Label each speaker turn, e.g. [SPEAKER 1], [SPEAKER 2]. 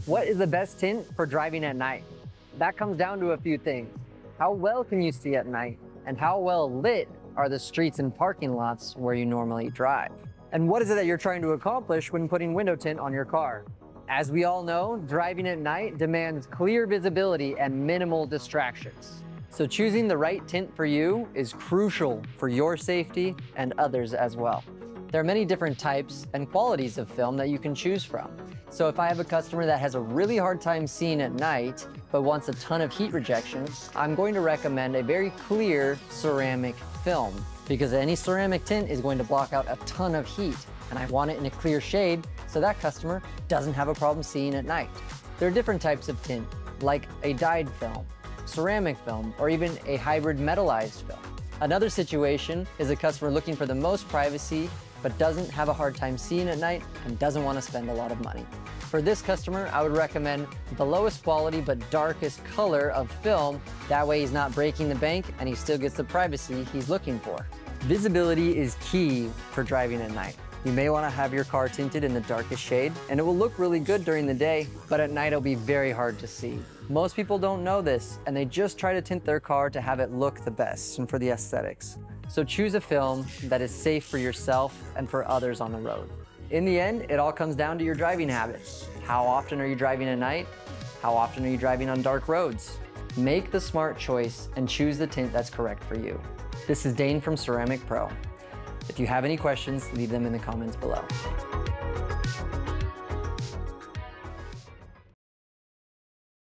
[SPEAKER 1] What is the best tint for driving at night? That comes down to a few things. How well can you see at night? And how well lit are the streets and parking lots where you normally drive? And what is it that you're trying to accomplish when putting window tint on your car? As we all know, driving at night demands clear visibility and minimal distractions. So choosing the right tint for you is crucial for your safety and others as well. There are many different types and qualities of film that you can choose from. So if I have a customer that has a really hard time seeing at night, but wants a ton of heat rejection, I'm going to recommend a very clear ceramic film, because any ceramic tint is going to block out a ton of heat, and I want it in a clear shade so that customer doesn't have a problem seeing at night. There are different types of tint, like a dyed film, ceramic film, or even a hybrid metallized film. Another situation is a customer looking for the most privacy but doesn't have a hard time seeing at night and doesn't want to spend a lot of money. For this customer, I would recommend the lowest quality but darkest color of film. That way he's not breaking the bank and he still gets the privacy he's looking for. Visibility is key for driving at night. You may want to have your car tinted in the darkest shade, and it will look really good during the day, but at night it'll be very hard to see. Most people don't know this, and they just try to tint their car to have it look the best and for the aesthetics. So choose a film that is safe for yourself and for others on the road. In the end, it all comes down to your driving habits. How often are you driving at night? How often are you driving on dark roads? Make the smart choice and choose the tint that's correct for you. This is Dane from Ceramic Pro. If you have any questions, leave them in the comments below.